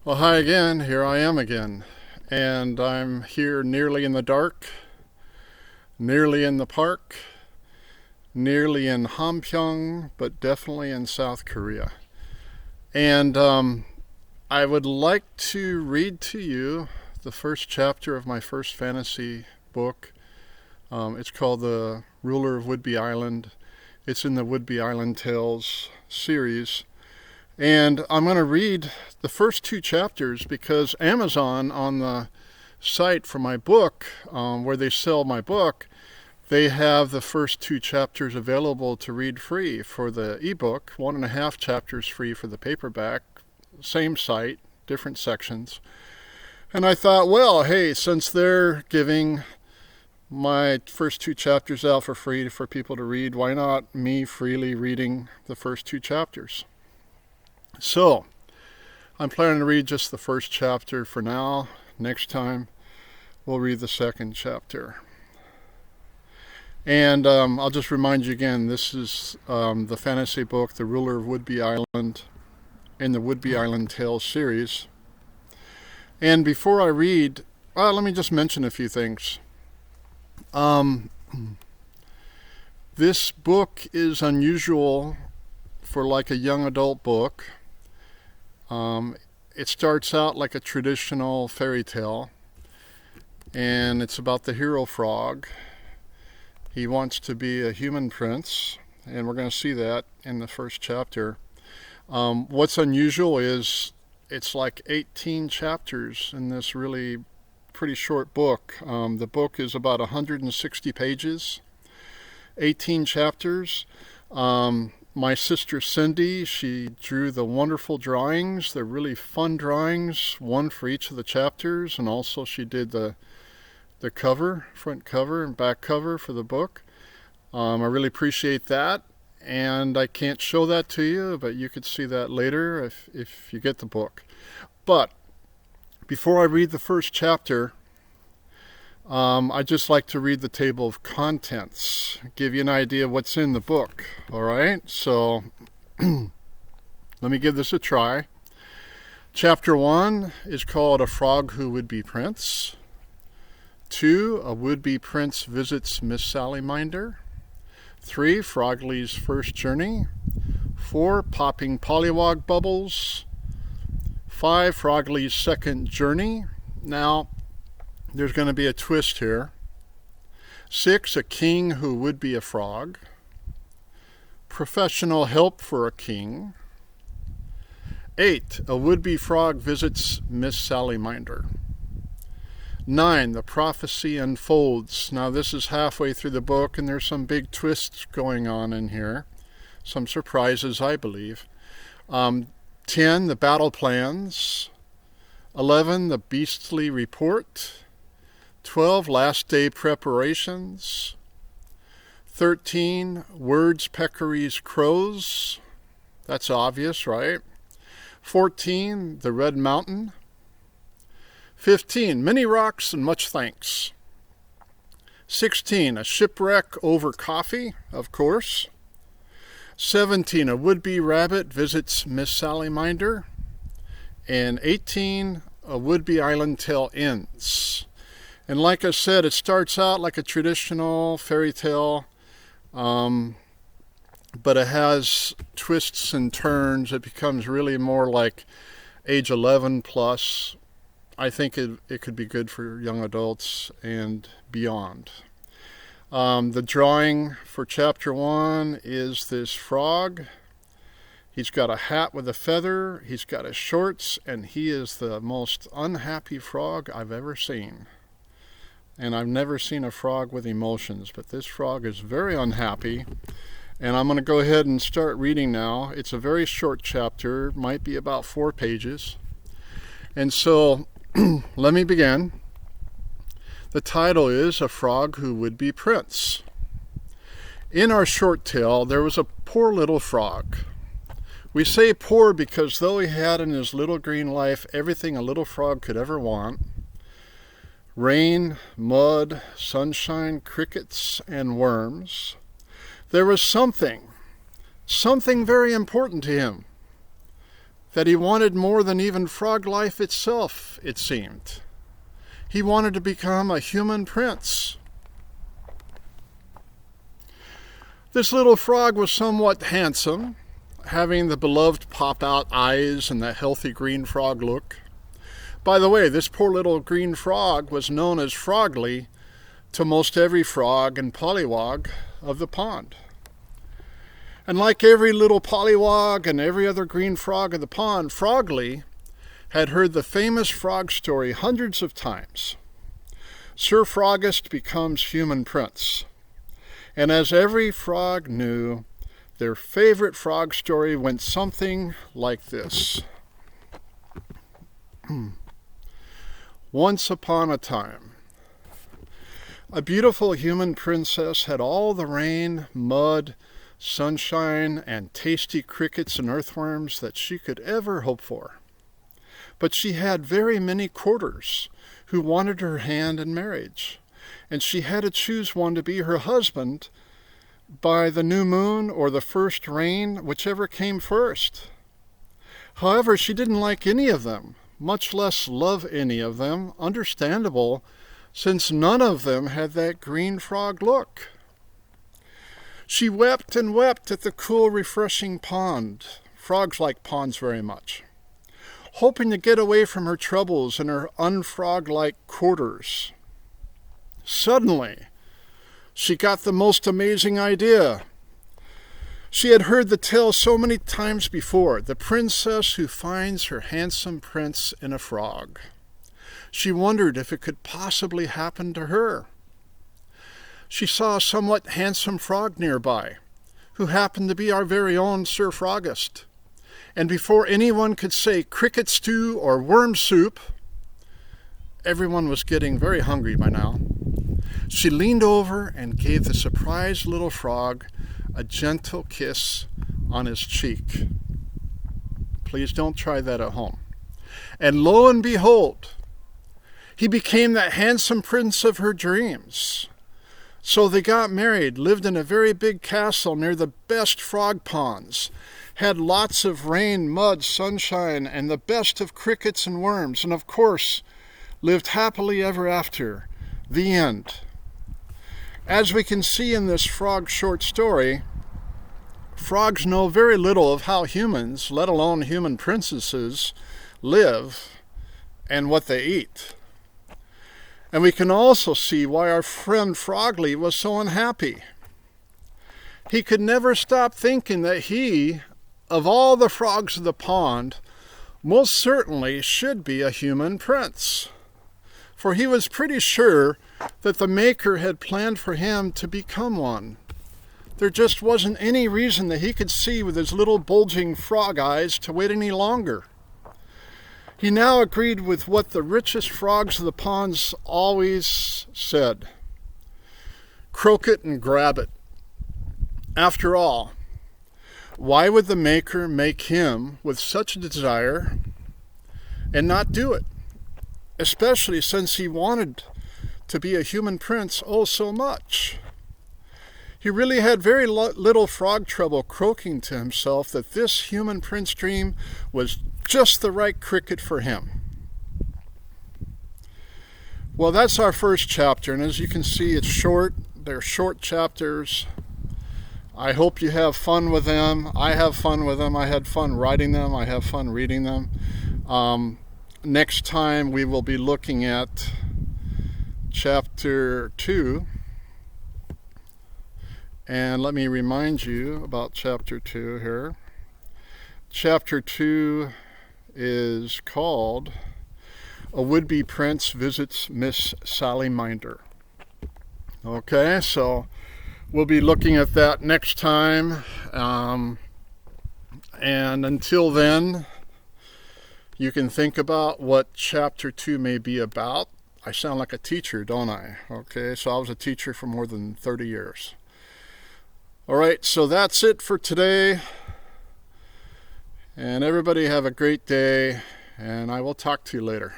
Well, hi again. Here I am again. And I'm here nearly in the dark, nearly in the park, nearly in Hampyeong, but definitely in South Korea. And I would like to read to you the first chapter of my first fantasy book. It's called The Ruler of Woodbee Island. It's in the Woodbee Island Tales series. And I'm going to read the first two chapters because Amazon, on the site for my book, where they sell my book, they have the first two chapters available to read free for the ebook, 1.5 chapters free for the paperback, same site, different sections. And I thought, well, hey, since they're giving my first two chapters out for free for people to read, why not me freely reading the first two chapters? So, I'm planning to read just the first chapter for now. Next time, we'll read the second chapter. And I'll just remind you again, this is the fantasy book, The Ruler of Woodbee Island, in the Woodbee Island Tales series. And before I read, let me just mention a few things. This book is unusual for like a young adult book. It starts out like a traditional fairy tale, and it's about the hero frog. He wants to be a human prince, and we're going to see that in the first chapter. What's unusual is it's like 18 chapters in this really pretty short book. The book is about 160 pages, 18 chapters. My sister Cindy, she drew the wonderful drawings. They're really fun drawings, one for each of the chapters, and also she did the cover, front cover and back cover for the book. I really appreciate that, and I can't show that to you, but you could see that later if you get the book. But before I read the first chapter, I'd just like to read the table of contents, give you an idea of what's in the book. All right, so let me give this a try. Chapter 1 is called A Frog Who Would Be Prince. 2, A Would-Be Prince Visits Miss Sallyminder. 3, Frogly's First Journey. 4, Popping Pollywog Bubbles. 5, Frogly's Second Journey. Now, there's going to be a twist here. 6, A King Who Would Be a Frog. Professional Help for a King. 8, A Would-Be Frog Visits Miss Sallyminder. 9, The Prophecy Unfolds. Now this is halfway through the book and there's some big twists going on in here. Some surprises, I believe. 10, The Battle Plans. 11, The Beastly Report. 12, Last Day Preparations. 13, Words, Peccaries, Crows. That's obvious, right? 14, The Red Mountain. 15, Many Rocks and Much Thanks. 16, A Shipwreck Over Coffee, of course. 17, A Would-Be Rabbit Visits Miss Sallyminder. And 18, A Woodbee Island Tale Ends. And like I said, it starts out like a traditional fairy tale, but it has twists and turns. It becomes really more like age 11 plus. I think it could be good for young adults and beyond. The drawing for chapter 1 is this frog. He's got a hat with a feather, he's got his shorts, and he is the most unhappy frog I've ever seen. And I've never seen a frog with emotions, but this frog is very unhappy. And I'm going to go ahead and start reading now. It's a very short chapter, might be about 4 pages. And so, let me begin. The title is A Frog Who Would Be Prince. In our short tale, there was a poor little frog. We say poor because though he had in his little green life everything a little frog could ever want, rain, mud, sunshine, crickets, and worms, there was something very important to him. that he wanted more than even frog life itself, it seemed. He wanted to become a human prince. This little frog was somewhat handsome, having the beloved pop-out eyes and that healthy green frog look. By the way, this poor little green frog was known as Frogly to most every frog and pollywog of the pond. And like every little pollywog and every other green frog of the pond, Frogly had heard the famous frog story hundreds of times. Sir Frogist becomes human prince. And as every frog knew, their favorite frog story went something like this. Once upon a time, a beautiful human princess had all the rain, mud, sunshine, and tasty crickets and earthworms that she could ever hope for. But she had very many courtiers who wanted her hand in marriage, and she had to choose one to be her husband by the new moon or the first rain, whichever came first. However, she didn't like any of them, much less love any of them, understandable, since none of them had that green frog look. She wept and wept at the cool, refreshing pond. Frogs like ponds very much. Hoping to get away from her troubles and her unfrog-like quarters. Suddenly, she got the most amazing idea. She had heard the tale so many times before, the princess who finds her handsome prince in a frog. She wondered if it could possibly happen to her. She saw a somewhat handsome frog nearby, who happened to be our very own Sir Frogist. And before anyone could say cricket stew or worm soup, everyone was getting very hungry by now, she leaned over and gave the surprised little frog a gentle kiss on his cheek. Please don't try that at home. And lo and behold, he became that handsome prince of her dreams. So they got married, lived in a very big castle near the best frog ponds, had lots of rain, mud, sunshine, and the best of crickets and worms, and of course, lived happily ever after. The end. As we can see in this frog short story, frogs know very little of how humans, let alone human princesses, live and what they eat. And we can also see why our friend Frogly was so unhappy. He could never stop thinking that he, of all the frogs of the pond, most certainly should be a human prince. For he was pretty sure that the Maker had planned for him to become one. There just wasn't any reason that he could see with his little bulging frog eyes to wait any longer. He now agreed with what the richest frogs of the ponds always said. Croak it and grab it. After all, why would the Maker make him with such a desire and not do it? Especially since he wanted to be a human prince oh so much. He really had very little frog trouble croaking to himself that this human prince dream was just the right cricket for him. Well, that's our first chapter, and as you can see, it's short. They're short chapters. I hope you have fun with them. I have fun with them. I had fun writing them. I have fun reading them. Next time we will be looking at chapter 2. And let me remind you about chapter 2 here. Chapter 2 is called A Would-Be Prince Visits Miss Sally Minder. Okay, so we'll be looking at that next time. And until then, you can think about what chapter 2 may be about. I sound like a teacher, don't I? Okay, so I was a teacher for more than 30 years. All right, so that's it for today. And everybody have a great day, and I will talk to you later.